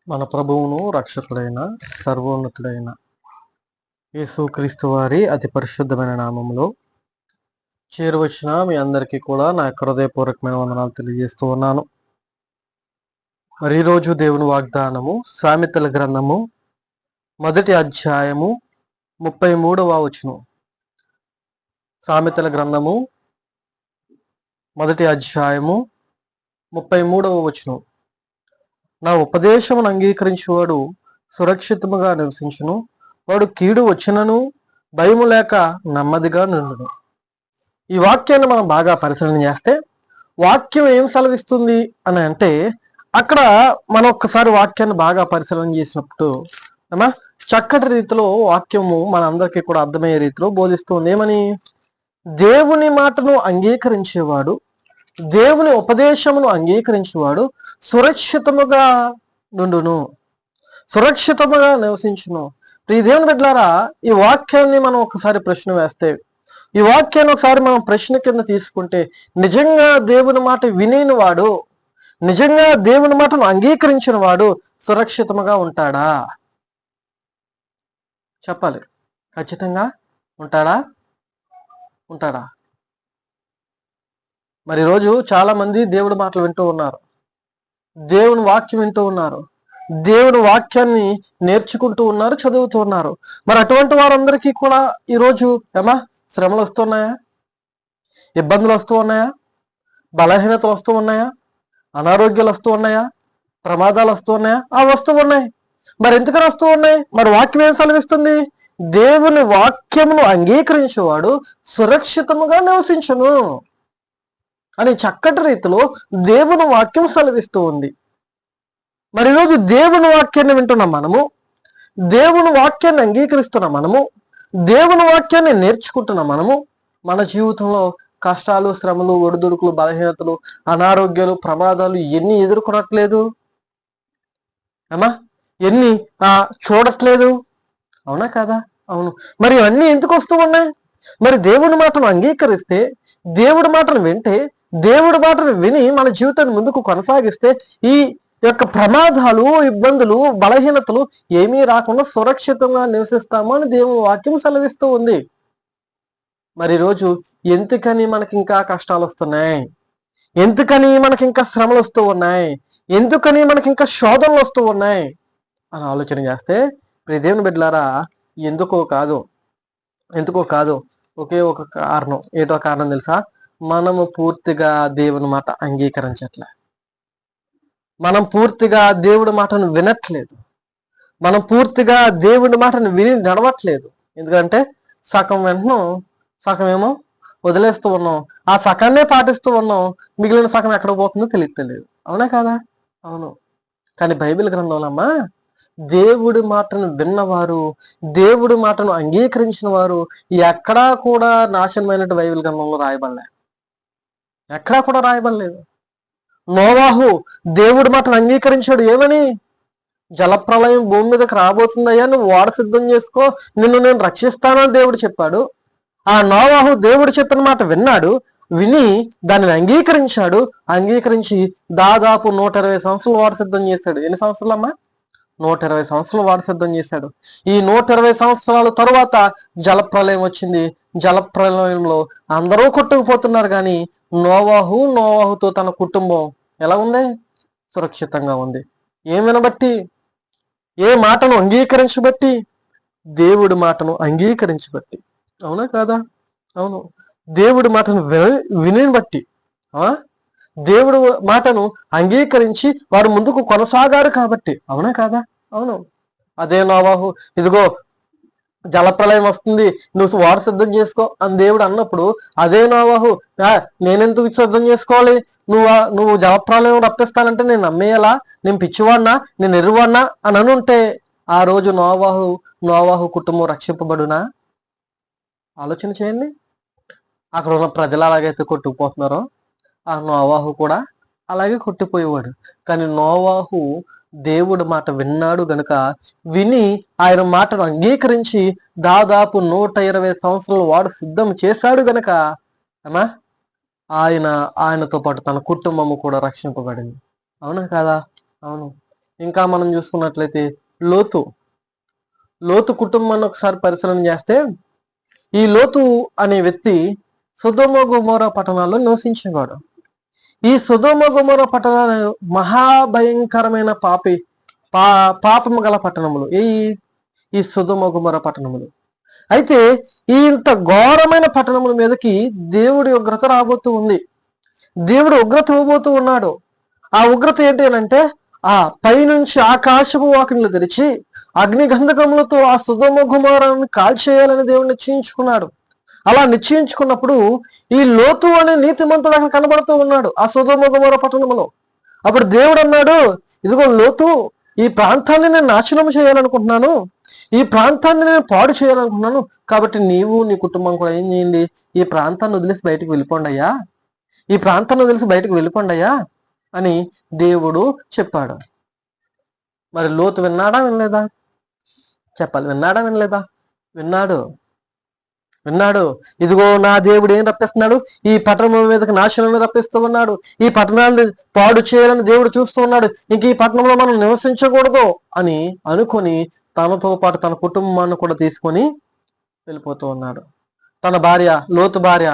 మన ప్రభువును రక్షకుడైన సర్వోన్నతుడైన యేసుక్రీస్తు వారి అతి పరిశుద్ధమైన నామంలో చేరువచ్చిన మీ అందరికీ కూడా నా హృదయపూర్వకమైన వందనాలు తెలియజేస్తూ ఉన్నాను. మరి ఈరోజు దేవుని వాగ్దానము సామెతల గ్రంథము 1వ అధ్యాయము 33వ వచనం. సామెతల గ్రంథము 1వ అధ్యాయము 33వ వచనం. నా ఉపదేశమును అంగీకరించేవాడు సురక్షితముగా నివసించును, వాడు కీడు వచ్చినను భయము లేక నెమ్మదిగా నుండును. ఈ వాక్యాన్ని మనం బాగా పరిశీలన చేస్తే వాక్యం ఏం సెలవిస్తుంది అని అంటే, అక్కడ మనం ఒక్కసారి వాక్యాన్ని బాగా పరిశీలన చేసినప్పుడు చక్కటి రీతిలో వాక్యము మన అందరికీ కూడా అర్థమయ్యే రీతిలో బోధిస్తుంది. ఏమని? దేవుని మాటను అంగీకరించేవాడు, దేవుని ఉపదేశమును అంగీకరించేవాడు సురక్షితముగా నుండును, సురక్షితముగా నివసించును. ఈ దేవుని బిడ్డలారా, ఈ వాక్యాన్ని మనం ఒకసారి ప్రశ్న వేస్తే, ఈ వాక్యాన్ని ఒకసారి మనం ప్రశ్న కింద తీసుకుంటే, నిజంగా దేవుని మాట వినేని వాడు, నిజంగా దేవుని మాటను అంగీకరించిన వాడు సురక్షితముగా ఉంటాడా? చెప్పాలి. ఖచ్చితంగా ఉంటాడా? ఉంటాడా? మరి ఈరోజు చాలా మంది దేవుడి మాటలు వింటూ ఉన్నారు, దేవుని వాక్యం వింటూ ఉన్నారు, దేవుని వాక్యాన్ని నేర్చుకుంటూ ఉన్నారు, చదువుతూ ఉన్నారు. మరి అటువంటి వారందరికీ కూడా ఈరోజు శ్రమలు వస్తున్నాయా? ఇబ్బందులు వస్తూ ఉన్నాయా? బలహీనతలు వస్తూ ఉన్నాయా? అనారోగ్యాలు వస్తూ ఉన్నాయా? ప్రమాదాలు వస్తూ ఉన్నాయా? వస్తూ ఉన్నాయి. మరి ఎందుకని వస్తూ ఉన్నాయి? మరి వాక్యం ఏం సెలవిస్తుంది? దేవుని వాక్యమును అంగీకరించేవాడు సురక్షితముగా నివసించును అని చక్కటి రీతిలో దేవుని వాక్యం సెలవిస్తూ ఉంది. మరి ఈరోజు దేవుని వాక్యాన్ని వింటున్నాం మనము, దేవుని వాక్యాన్ని అంగీకరిస్తున్నాం మనము, దేవుని వాక్యాన్ని నేర్చుకుంటున్నాం మనము. మన జీవితంలో కష్టాలు, శ్రమలు, ఒడిదుడుకులు, బలహీనతలు, అనారోగ్యాలు, ప్రమాదాలు ఎన్ని ఎదుర్కొనట్లేదు? ఎన్ని చూడట్లేదు? అవునా కదా? అవును. మరి ఇవన్నీ ఎందుకు వస్తూ ఉన్నాయి? మరి దేవుని మాటను అంగీకరిస్తే, దేవుడి మాటను వింటే, దేవుడి మాటను విని మన జీవితాన్ని ముందుకు కొనసాగిస్తే ఈ యొక్క ప్రమాదాలు, ఇబ్బందులు, బలహీనతలు ఏమీ రాకుండా సురక్షితంగా నివసిస్తాము అని దేవుని వాక్యం సెలవిస్తూ ఉంది. మరి ఈరోజు ఎందుకని మనకి ఇంకా కష్టాలు వస్తున్నాయి? ఎందుకని మనకి ఇంకా శ్రమలు వస్తూ ఉన్నాయి? ఎందుకని మనకి ఇంకా శోధనలు వస్తూ ఉన్నాయి అని ఆలోచన చేస్తే, దేవుని బిడ్డలారా, ఎందుకో కాదు ఒకే ఒక కారణం. ఏదో కారణం తెలుసా? మనము పూర్తిగా దేవుని మాట అంగీకరించట్లే, మనం పూర్తిగా దేవుడి మాటను వినట్లేదు, మనం పూర్తిగా దేవుడి మాటను విని నడవట్లేదు. ఎందుకంటే సగం వింటున్నాం, సగం ఏమో వదిలేస్తూ ఉన్నాం, ఆ సగాన్నే పాటిస్తూ ఉన్నాం, మిగిలిన సగం ఎక్కడ పోతుందో తెలియట్లేదు. అవునా కాదా? అవును. కానీ బైబిల్ గ్రంథంలో దేవుడి మాటను విన్నవారు, దేవుడి మాటను అంగీకరించిన వారు ఎక్కడా కూడా నాశనమైనట్టు బైబిల్ గ్రంథంలో రాయబడలే, ఎక్కడా కూడా రాయబడలేదు. నోవాహు దేవుడి మాటను అంగీకరించాడు. ఏమని? జలప్రలయం భూమి మీదకి రాబోతుందయ్యా, నువ్వు ఓడ సిద్ధం చేసుకో, నిన్ను నేను రక్షిస్తానని దేవుడు చెప్పాడు. ఆ నోవాహు దేవుడు చెప్పిన మాట విన్నాడు, విని దానిని అంగీకరించి దాదాపు 120 సంవత్సరాలు ఓడ సిద్ధం చేశాడు. ఎన్ని సంవత్సరాలమ్మా? 120 సంవత్సరాలు వాడు సిద్ధం చేశాడు. ఈ 120 సంవత్సరాల తరువాత జలప్రలయం వచ్చింది. జలప్రలయంలో అందరూ కొట్టుకుపోతున్నారు, కానీ నోవాహుతో తన కుటుంబం ఎలా ఉంది? సురక్షితంగా ఉంది. ఏం వినబట్టి? ఏ మాటను అంగీకరించబట్టి? దేవుడి మాటను అంగీకరించబట్టి. అవునా కాదా? అవును. దేవుడి మాటను విని బట్టి, దేవుడు మాటను అంగీకరించి వారు ముందుకు కొనసాగారు కాబట్టి. అవునా కాదా? అవును. అదే నోవాహు, ఇదిగో జలప్రలయం వస్తుంది, నువ్వు వాడు సిద్ధం చేసుకో అని దేవుడు అన్నప్పుడు, అదే నోవాహు, నేనెందుకు సిద్ధం చేసుకోవాలి? నువ్వు జలప్రలయం రప్పిస్తానంటే నేను నమ్మేయాలా? నేను పిచ్చివాడినా? నేను ఎరువాడినా అని అనుంటే ఆ రోజు నోవాహు కుటుంబం రక్షింపబడునా? ఆలోచన చేయండి. అక్కడ ఉన్న ప్రజలు అలాగైతే కొట్టుకుపోతున్నారో ఆ నోవాహు కూడా అలాగే కొట్టిపోయేవాడు. కానీ నోవాహు దేవుడి మాట విన్నాడు గనుక, విని ఆయన మాటను అంగీకరించి దాదాపు 120 సంవత్సరాలు వాడు సిద్ధం చేశాడు గనక ఆయనతో పాటు తన కుటుంబము కూడా రక్షింపబడింది. అవునా కాదా? అవును. ఇంకా మనం చూసుకున్నట్లయితే లోతు లోతు కుటుంబాన్ని ఒకసారి పరిశీలన చేస్తే, ఈ లోతు అనే వ్యక్తి సొదొమ గొమొర్రా పట్టణాల్లో నివసించేవాడు. ఈ సొదొమ గొమొర్రా పట్టణాలు మహాభయంకరమైన పాపము గల పట్టణములు ఈ సొదొమ గొమొర్రా పట్టణములు. అయితే ఈ ఇంత ఘోరమైన పట్టణముల మీదకి దేవుడి ఉగ్రత రాబోతూ ఉంది. దేవుడు ఉగ్రత ఇవ్వబోతూ ఉన్నాడు. ఆ ఉగ్రత ఏంటి అంటే, ఆ పైనుంచి ఆకాశపు వాకిళ్ళు తెరిచి అగ్ని గంధకములతో ఆ సొదొమ గొమొర్రాను కాల్చేయాలని దేవుడు నిశ్చయించుకున్నాడు. అలా నిశ్చయించుకున్నప్పుడు ఈ లోతు అనే నీతిమంతుడు అక్కడ కనబడుతూ ఉన్నాడు ఆ సొదొమ గొమొర్రా పట్టణంలో. అప్పుడు దేవుడు అన్నాడు, ఇదిగో లోతు, ఈ ప్రాంతాన్ని నేను నాశనం చేయాలనుకుంటున్నాను, ఈ ప్రాంతాన్ని నేను పాడు చేయాలనుకుంటున్నాను. కాబట్టి నీవు నీ కుటుంబం కూడా ఏం చేయండి, ఈ ప్రాంతాన్ని వదిలేసి బయటకు వెళ్ళిపోండి అయ్యా, ఈ ప్రాంతాన్ని వదిలేసి బయటకు వెళ్ళిపోండి అయ్యా అని దేవుడు చెప్పాడు. మరి లోతు విన్నాడా వినలేదా? చెప్పాలి, విన్నాడా వినలేదా? విన్నాడు. ఇదిగో నా దేవుడు ఏం రప్పిస్తున్నాడు, ఈ పట్టణం మీదకి నాశనాన్ని రప్పిస్తూ ఉన్నాడు, ఈ పట్టణాన్ని పాడు చేయాలని దేవుడు చూస్తూ ఉన్నాడు, ఇంక ఈ పట్టణంలో మనం నివసించకూడదు అని అనుకొని తనతో పాటు తన కుటుంబాన్ని కూడా తీసుకొని వెళ్ళిపోతూ ఉన్నాడు. తన భార్య, లోతు భార్య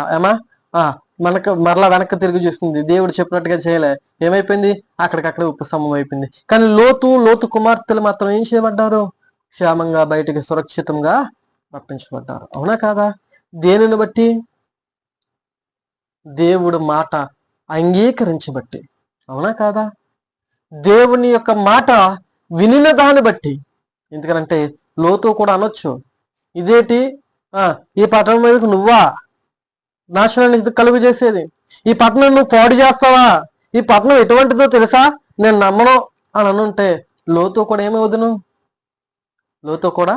మనకు మరలా వెనక్కి తిరిగి చూస్తుంది. దేవుడు చెప్పినట్టుగా చేయలే, ఏమైపోయింది, అక్కడికక్కడే ఉపశమనం అయిపోయింది. కానీ లోతు కుమార్తెలు మాత్రం ఏం చేయబడ్డారు, క్షేమంగా బయటికి సురక్షితంగా రప్పించబడ్డారు. అవునా కాదా? దేనిని బట్టి? దేవుడు మాట అంగీకరించబట్టి. అవునా కాదా? దేవుని యొక్క మాట వినిన దాన్ని బట్టి. ఎందుకనంటే లోతు కూడా అనొచ్చు, ఇదేంటి, ఈ పట్టణం మీదకి నువ్వా నాశనాన్ని కలుగు చేసేది, ఈ పట్టణం నువ్వు పాడు చేస్తావా, ఈ పట్టణం ఎటువంటిదో తెలుసా, నేను నమ్మను అని అనుంటే లోతు కూడా ఏమవుదును, లోతు కూడా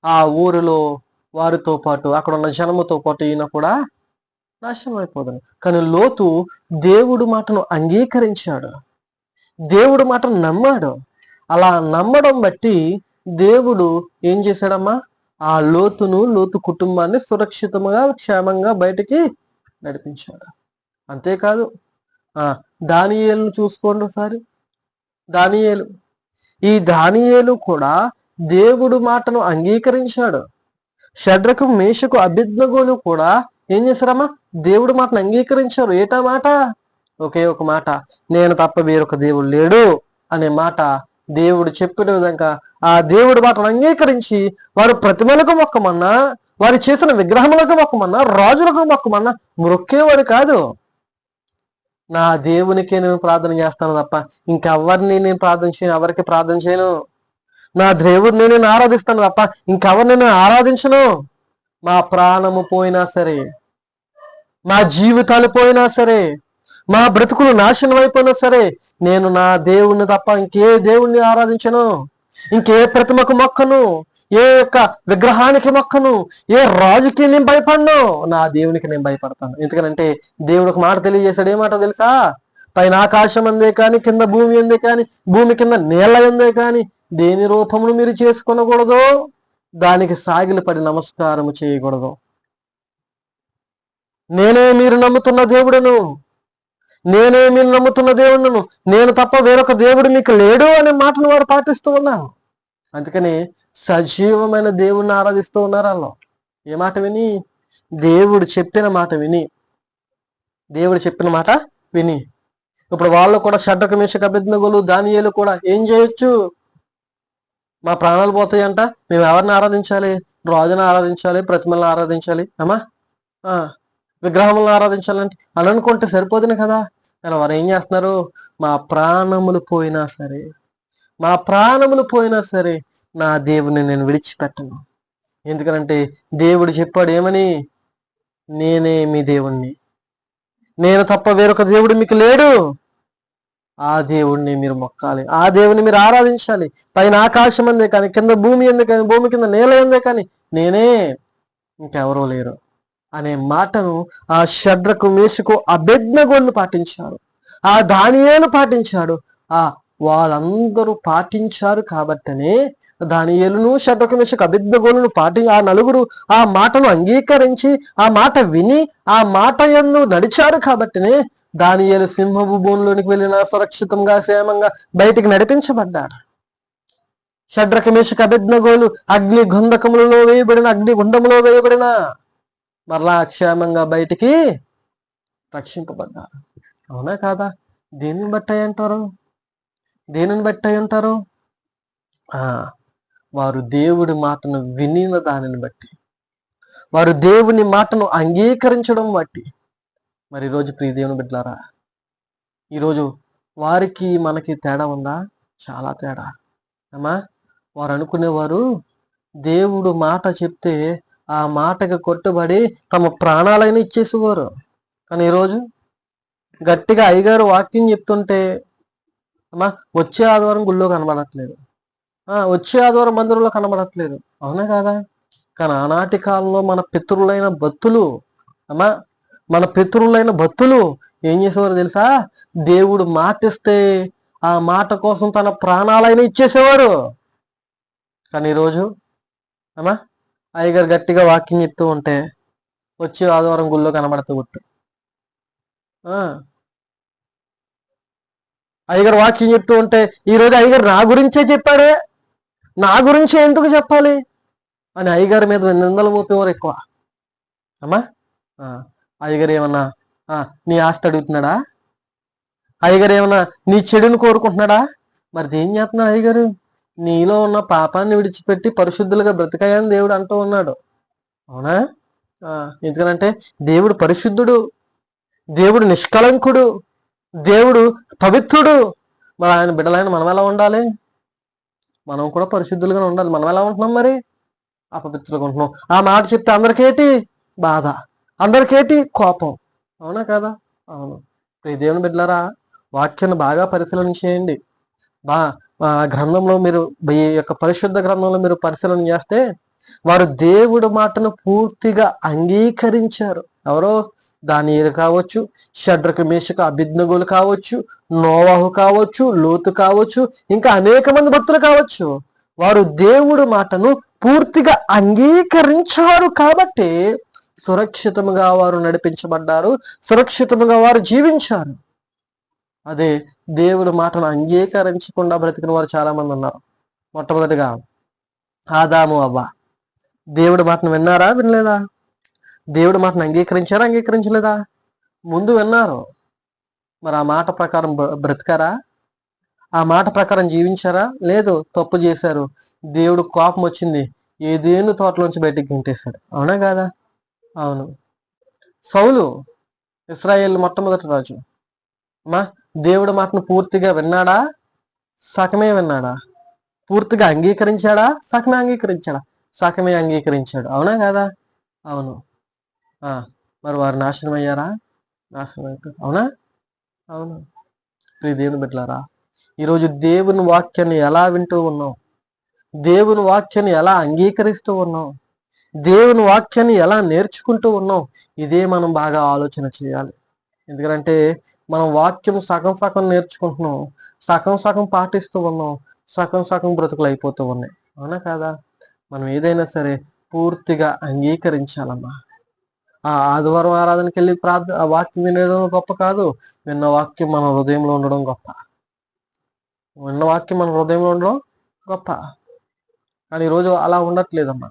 ఆ ఊరిలో వారితో పాటు అక్కడ ఉన్న జనముతో పాటు ఈయన కూడా నాశనం అయిపోదును. కానీ లోతు దేవుడు మాటను అంగీకరించాడు, దేవుడు మాటను నమ్మాడు. అలా నమ్మడం బట్టి దేవుడు ఏం చేశాడమ్మా, ఆ లోతు కుటుంబాన్ని సురక్షితంగా క్షేమంగా బయటికి నడిపించాడు. అంతేకాదు, దానియేలును చూసుకోండి ఒకసారి. ఈ దానియేలు కూడా దేవుడు మాటను అంగీకరించాడు. షడ్రకు, మేషకు, అబేద్నెగోలు కూడా ఏం చేశారమ్మా, దేవుడు మాటను అంగీకరించారు. ఏటా మాట? ఒకే ఒక మాట, నేను తప్ప వేరొక దేవుడు లేడు అనే మాట దేవుడు చెప్పిన విధంగా ఆ దేవుడి మాటను అంగీకరించి వారు ప్రతిమలకు మొక్కమన్నా, వారు చేసిన విగ్రహములకు మొక్కమన్నా, రాజులకు మొక్కమన్నా మొక్కేవాడు కాదు. నా దేవునికే నేను ప్రార్థన చేస్తాను తప్ప ఇంకెవరిని నేను ప్రార్థన చేయను, ఎవరికి ప్రార్థన చేయను. నా దేవుడిని నేను ఆరాధిస్తాను తప్ప ఇంకెవరిని నేను ఆరాధించను. మా ప్రాణము పోయినా సరే, మా జీవితాలు పోయినా సరే, మా బ్రతుకులు నాశనం అయిపోయినా సరే, నేను నా దేవుణ్ణి తప్ప ఇంకే దేవుణ్ణి ఆరాధించను, ఇంకే ప్రతిమకు మొక్కను, ఏ యొక్క విగ్రహానికి మొక్కను, ఏ రాజుకి నేను భయపడను, నా దేవునికి నేను భయపడతాను. ఎందుకనంటే దేవుడు ఒక మాట తెలియజేశాడు. ఏ మాట తెలుసా? పైన ఆకాశం అందే కానీ, కింద భూమి అందే కానీ, భూమి కింద నేల అందే కానీ దేని రూపమును మీరు చేసుకొనకూడదు, దానికి సాగిలి పడి నమస్కారము చేయకూడదు. నేనే మీరు నమ్ముతున్న దేవుడును, నేను తప్ప వేరొక దేవుడు మీకు లేడు అనే మాటను వారు పాటిస్తూ ఉన్నారు. అందుకని సజీవమైన దేవుణ్ణి ఆరాధిస్తూ ఉన్నారు. వాళ్ళు ఏ మాట విని? దేవుడు చెప్పిన మాట విని. ఇప్పుడు వాళ్ళు కూడా షడ్రకు, మేషకు, అబేద్నెగోలు, దానియేలు కూడా ఏం చేయొచ్చు? మా ప్రాణాలు పోతాయంట, మేము ఎవరిని ఆరాధించాలి? రాజుని ఆరాధించాలి, ప్రతిమలను ఆరాధించాలి, విగ్రహములను ఆరాధించాలంటే అని అనుకుంటే సరిపోతుంది కదా. కానీ వారు ఏం చేస్తున్నారు? మా ప్రాణములు పోయినా సరే నా దేవుని నేను విడిచిపెట్టను. ఎందుకనంటే దేవుడు చెప్పాడు ఏమని? నేనే మీ దేవుణ్ణి, నేను తప్ప వేరొక దేవుడు మీకు లేడు, ఆ దేవుడిని మీరు మొక్కాలి, ఆ దేవుని మీరు ఆరాధించాలి. పైన ఆకాశం అందే కానీ, కింద భూమి అందే కానీ, భూమి కింద నేల అందే కానీ నేనే, ఇంకెవరో లేరు అనే మాటను ఆ షడ్రకు, మేషకు, అబేద్నెగోలు పాటించారు, ఆ దానియేలు పాటించాడు, ఆ వాళ్ళందరూ పాటించారు కాబట్టనే దానియేలును షడ్రకు మెషకు అబేద్నెగోలను ఆ నలుగురు ఆ మాటను అంగీకరించి ఆ మాట విని ఆ మాట యందు నడిచారు కాబట్టనే దానియేలు సింహపు బోనులోనికి వెళ్ళిన సురక్షితంగా క్షేమంగా బయటికి నడిపించబడ్డాడు. షడ్రకు మెషకు అబేద్నెగోలు అగ్ని గుండకములలో వేయబడిన అగ్ని గుండములో వేయబడిన మరలా క్షేమంగా బయటికి రక్షింపబడ్డారు. అవునా కాదా? దేనిని బట్టి అంటారు? దేనిని బట్టి అంటారు? వారు దేవుడి మాటను వినిన దానిని బట్టి, వారు దేవుని మాటను అంగీకరించడం బట్టి. మరి ఈరోజు ప్రియ దేవుని బిడ్డలారా, ఈరోజు వారికి మనకి తేడా ఉందా? చాలా తేడా అమ్మా. వారు అనుకునేవారు దేవుడు మాట చెప్తే ఆ మాటకి కొట్టుబడి తమ ప్రాణాలైనా ఇచ్చేసేవారు. కానీ ఈరోజు గట్టిగా అయ్యగారు వాక్యం చెప్తుంటే అమ్మా వచ్చే ఆదివారం గుళ్ళో కనబడట్లేదు, వచ్చే ఆదివారం మందిరంలో కనబడట్లేదు. అవునా కాదా? కానీ ఆనాటి కాలంలో మన పితరులైన భక్తులు అమ్మా, మన పితరులైన భక్తులు ఏం చేసేవారు తెలుసా? దేవుడు మాటిస్తే ఆ మాట కోసం తన ప్రాణాలైనా ఇచ్చేసేవారు. కానీ ఈరోజు అమ్మా అయ్యగారు గట్టిగా వాక్యం చెప్తూ ఉంటే వచ్చే ఆదివారం గుళ్ళో కనబడుతూ గుట్టు. అయ్యగారు వాక్యం చెప్తూ ఉంటే ఈరోజు అయ్యగారు నా గురించే చెప్పాడే, నా గురించే ఎందుకు చెప్పాలి అని అయ్యగారి మీద నిందలు మోపేవారు ఎక్కువ. అమ్మా అయ్యగారు ఏమన్నా నీ ఆస్తి అడుగుతున్నాడా? అయ్యగారు ఏమన్నా నీ చెడుని కోరుకుంటున్నాడా? మరి ఏం చేస్తున్నాడు అయ్యగారు? నీలో ఉన్న పాపాన్ని విడిచిపెట్టి పరిశుద్ధులుగా బ్రతికాయని దేవుడు అంటూ ఉన్నాడు. అవునా? ఎందుకనంటే దేవుడు పరిశుద్ధుడు, దేవుడు నిష్కళంకుడు, దేవుడు పవిత్రుడు. మరి ఆయన బిడ్డలైన మనం ఎలా ఉండాలి? మనం కూడా పరిశుద్ధులుగా ఉండాలి. మనం ఎలా ఉంటున్నాం? మరి అపవిత్రులుగా ఉంటున్నాం. ఆ మాట చెప్తే అందరికేటి బాధ, అందరికేటి కోపం. అవునా కదా? అవును. దేవుని బిడ్డలారా, వాక్యాన్ని బాగా పరిశీలన చేయండి. గ్రంథంలో మీరు ఈ యొక్క పరిశుద్ధ గ్రంథంలో మీరు పరిశీలన చేస్తే వారు దేవుడి మాటను పూర్తిగా అంగీకరించారు. ఎవరో దానియేలు కావచ్చు, షడ్రకు మేషకు అబేద్నెగోలు కావచ్చు, నోవాహు కావచ్చు, లోతు కావచ్చు, ఇంకా అనేక మంది భక్తులు కావచ్చు. వారు దేవుడి మాటను పూర్తిగా అంగీకరించారు కాబట్టి సురక్షితంగా వారు నడిపించబడ్డారు, సురక్షితంగా వారు జీవించారు. అదే దేవుడి మాటను అంగీకరించకుండా బ్రతికిన వారు చాలా మంది ఉన్నారు. మొట్టమొదటిగా ఆదాము అవ్వ దేవుడి మాటను విన్నారా? వినలేదా? దేవుడి మాటను అంగీకరించారా? అంగీకరించలేదా? ముందు విన్నారు, మరి ఆ మాట ప్రకారం బ్రతికారా? ఆ మాట ప్రకారం జీవించారా? లేదు, తప్పు చేశారు. దేవుడు కోపం వచ్చింది, ఏదేను తోటలోంచి బయటికి గెంటేశాడు. అవునా కాదా? అవును. సౌలు ఇశ్రాయేలు మొట్టమొదటి రాజు. అమ్మా దేవుడి మాటను పూర్తిగా విన్నాడా? సగమే విన్నాడా? పూర్తిగా అంగీకరించాడా? సగమే అంగీకరించాడా? సగమే అంగీకరించాడు. అవునా కాదా? అవును. మరి వారు నాశనం అయ్యారా? నాశనం అయిపోయారు. అవునా? అవును. దేవుని బిడ్డలారా, ఈరోజు దేవుని వాక్యాన్ని ఎలా వింటూ ఉన్నాం? దేవుని వాక్యాన్ని ఎలా అంగీకరిస్తూ ఉన్నాం? దేవుని వాక్యాన్ని ఎలా నేర్చుకుంటూ ఉన్నాం? ఇదే మనం బాగా ఆలోచన చేయాలి. ఎందుకంటే మనం వాక్యం సగం సగం నేర్చుకుంటున్నాం, సగం సగం పాటిస్తూ ఉన్నాం, సగం సగం బ్రతుకులు అయిపోతూ ఉన్నాయి. అవునా కాదా? మనం ఏదైనా సరే పూర్తిగా అంగీకరించాలమ్మా. ఆదివారం ఆరాధనకి వెళ్ళి వాక్యం వినడం గొప్ప కాదు, విన్న వాక్యం మన హృదయంలో ఉండడం గొప్ప. విన్న వాక్యం మన హృదయంలో ఉండడం గొప్ప. కానీ ఈరోజు అలా ఉండట్లేదమ్మా.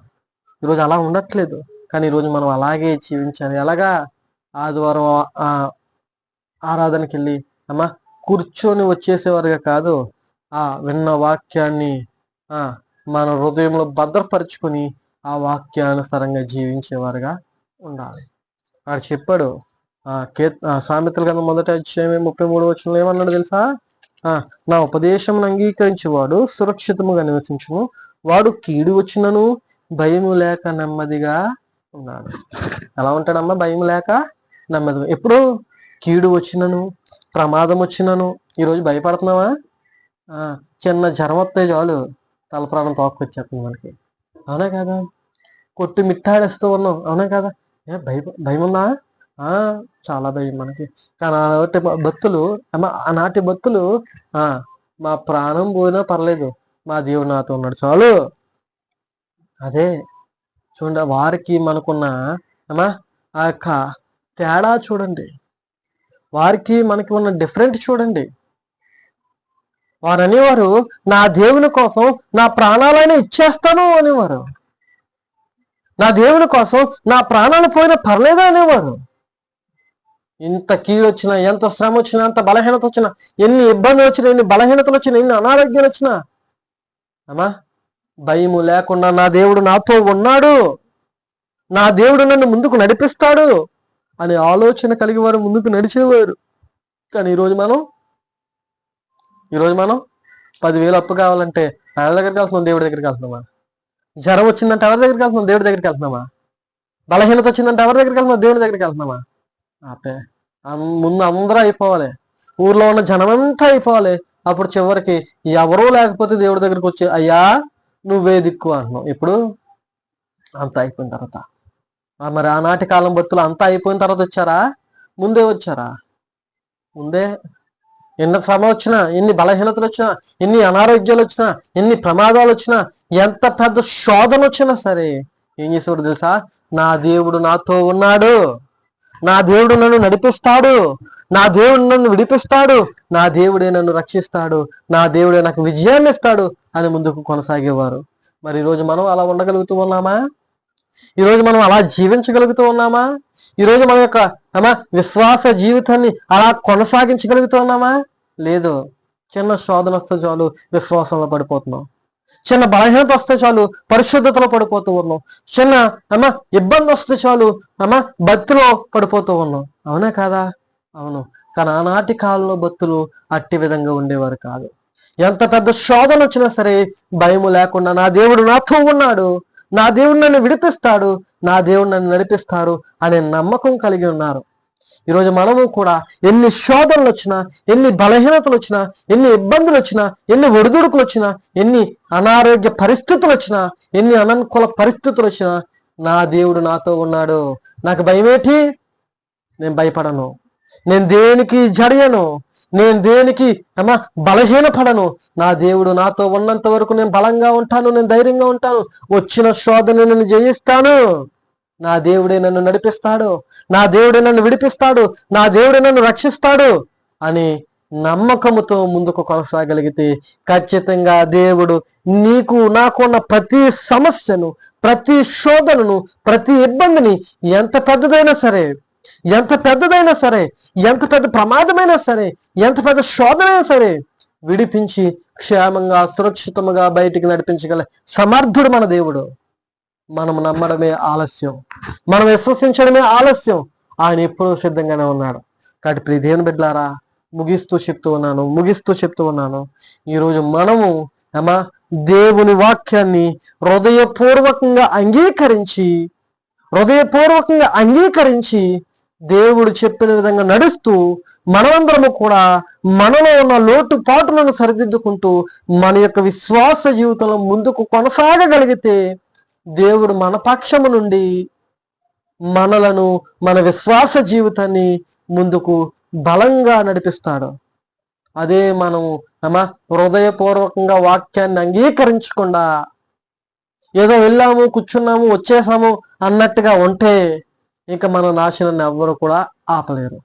ఈరోజు అలా ఉండట్లేదు. కానీ ఈరోజు మనం అలాగే జీవించాలి. ఎలాగా? ఆదివారం ఆరాధనకి వెళ్ళి అమ్మా కూర్చొని వచ్చేసేవారుగా కాదు, విన్న వాక్యాన్ని మన హృదయంలో భద్రపరుచుకొని ఆ వాక్యానుసారంగా జీవించేవారుగా ఉండాలి. వాడు చెప్పాడు, సామెతల గ్రంథం 1వ అధ్యాయం 33వ వచనంలో ఏమన్నాడు తెలుసా? నా ఉపదేశమును అంగీకరించేవాడు సురక్షితముగా నివసించును, వాడు కీడు వచ్చినను భయము లేక నెమ్మదిగా ఉన్నాడు. ఎలా ఉంటాడమ్మా? భయం లేక నెమ్మదిగా. ఎప్పుడు కీడు వచ్చినను, ప్రమాదం వచ్చినను. ఈరోజు భయపడుతున్నావా? చిన్న జ్వరం వస్తే చాలు తలప్రాణం తోక్కొచ్చేస్తుంది మనకి. అవునా కదా? కొట్టి మిట్టాడేస్తూ ఉన్నాం. అవునా కదా? భయం ఉందా? చాలా భయం మనకి. కానీ ఆనాటి భక్తులు మా ప్రాణం పోయినా పర్లేదు, మా దేవుడు నాతో ఉన్నాడు చాలు. అదే చూడండి, వారికి మనకున్న అమ్మా ఆ యొక్క తేడా చూడండి, వారికి మనకి ఉన్న డిఫరెంట్ చూడండి. వారు అనేవారు, నా దేవుని కోసం నా ప్రాణాలైనా ఇచ్చేస్తాను అనేవారు. నా దేవుని కోసం నా ప్రాణాలు పోయినా పర్లేదా అనేవారు. ఇంత కీడు వచ్చినా, ఎంత శ్రమ వచ్చినా, ఎంత బలహీనత వచ్చినా, ఎన్ని ఇబ్బందులు వచ్చినా, ఎన్ని బలహీనతలు వచ్చినా, ఎన్ని అనారోగ్యాలు వచ్చినా, అమ్మా భయము లేకుండా నా దేవుడు నాతో ఉన్నాడు, నా దేవుడు నన్ను ముందుకు నడిపిస్తాడు అనే ఆలోచన కలిగి వారు ముందుకు నడిచేవారు. కానీ ఈరోజు మనం 10,000 అప్పు కావాలంటే ఎవరి దగ్గరికి వెళ్తున్నాం? దేవుడి దగ్గరికి వెళ్తున్నామా? జ్వరం వచ్చిందంటే ఎవరి దగ్గరికి వెళ్తున్నాం? దేవుడి దగ్గరికి వెళ్తున్నామా? బలహీనత వచ్చిందంటే ఎవరి దగ్గరికి వెళ్తున్నాం? దేవుడి దగ్గరికి వెళ్తున్నామా? ఆపే ముందు అందరూ అయిపోవాలి, ఊర్లో ఉన్న జనమంతా అయిపోవాలి. అప్పుడు చివరికి ఎవరూ లేకపోతే దేవుడి దగ్గరికి వచ్చి, అయ్యా నువ్వే దిక్కు అంటున్నావు. ఇప్పుడు అంత అయిపోయిన తర్వాత, మరి ఆనాటి కాలం భక్తులు అంతా అయిపోయిన తర్వాత వచ్చారా? ముందే వచ్చారా? ముందే. ఎన్ని శ్రమ వచ్చినా, ఎన్ని బలహీనతలు వచ్చినా, ఎన్ని అనారోగ్యాలు వచ్చినా, ఎన్ని ప్రమాదాలు వచ్చినా, ఎంత పెద్ద శోధన వచ్చినా సరే ఏం చేసేవాడు తెలుసా? నా దేవుడు నాతో ఉన్నాడు, నా దేవుడు నన్ను నడిపిస్తాడు, నా దేవుడు నన్ను విడిపిస్తాడు, నా దేవుడే నన్ను రక్షిస్తాడు, నా దేవుడే నాకు విజయాన్ని ఇస్తాడు అని ముందుకు కొనసాగేవారు. మరి ఈరోజు మనం అలా ఉండగలుగుతూ ఉన్నామా? ఈరోజు మనం అలా జీవించగలుగుతూ ఉన్నామా? ఈరోజు మన యొక్క విశ్వాస జీవితాన్ని అలా కొనసాగించగలుగుతూ ఉన్నామా? లేదు. చిన్న శోధన వస్తే చాలు విశ్వాసంలో పడిపోతున్నాం, చిన్న బలహీనత వస్తే చాలు పరిశుద్ధతలో పడిపోతూ ఉన్నాం, చిన్న ఇబ్బంది వస్తే చాలు భక్తిలో పడిపోతూ ఉన్నాం. అవునా కాదా? అవును. కానీ ఆనాటి కాలంలో భక్తులు అట్టి విధంగా ఉండేవారు కాదు. ఎంత పెద్ద శోధన వచ్చినా సరే భయము లేకుండా, నా దేవుడు నాతో ఉన్నాడు, నా దేవుడు నన్ను విడిపిస్తాడు, నా దేవుడు నన్ను నడిపిస్తారు అనే నమ్మకం కలిగి ఉన్నారు. ఈరోజు మనము కూడా ఎన్ని శోధనలు వచ్చినా, ఎన్ని బలహీనతలు వచ్చినా, ఎన్ని ఇబ్బందులు వచ్చినా, ఎన్ని ఒడిదుడుకులు వచ్చినా, ఎన్ని అనారోగ్య పరిస్థితులు వచ్చినా, ఎన్ని అననుకూల పరిస్థితులు వచ్చినా, నా దేవుడు నాతో ఉన్నాడు, నాకు భయమేంటి? నేను భయపడను, నేను దేనికి జడియను, నేను దేనికి బలహీనపడను. నా దేవుడు నాతో ఉన్నంత వరకు నేను బలంగా ఉంటాను, నేను ధైర్యంగా ఉంటాను, వచ్చిన శోధన నేను జయిస్తాను, నా దేవుడే నన్ను నడిపిస్తాడు, నా దేవుడే నన్ను విడిపిస్తాడు, నా దేవుడే నన్ను రక్షిస్తాడు అని నమ్మకముతో ముందుకు కొనసాగలిగితే ఖచ్చితంగా దేవుడు నీకు నాకున్న ప్రతి సమస్యను, ప్రతి శోధనను, ప్రతి ఇబ్బందిని, ఎంత పెద్దదైనా సరే, ఎంత పెద్ద ప్రమాదమైనా సరే, ఎంత పెద్ద శోధనైనా సరే విడిపించి క్షేమంగా సురక్షితంగా బయటికి నడిపించగల సమర్థుడు మన దేవుడు. మనం నమ్మడమే ఆలస్యం, మనం విశ్వసించడమే ఆలస్యం. ఆయన ఎప్పుడూ సిద్ధంగానే ఉన్నాడు. కాబట్టి ప్రియ దేవుని బిడ్డలారా, ముగిస్తూ చెప్తూ ఉన్నాను ఈరోజు మనము దేవుని వాక్యాన్ని హృదయపూర్వకంగా అంగీకరించి దేవుడు చెప్పిన విధంగా నడుస్తూ మనమందరము కూడా మనలో ఉన్న లోటుపాటులను సరిదిద్దుకుంటూ మన యొక్క విశ్వాస జీవితంలో ముందుకు కొనసాగగలిగితే దేవుడు మన పక్షము నుండి మనలను, మన విశ్వాస జీవితాన్ని ముందుకు బలంగా నడిపిస్తాడు. అదే మనము హృదయపూర్వకంగా వాక్యాన్ని అంగీకరించకుండా ఏదో వెళ్ళాము, కూర్చున్నాము, వచ్చేసాము అన్నట్టుగా ఉంటే ఇక మన నాశనాన్ని ఎవ్వరు కూడా ఆపలేరు.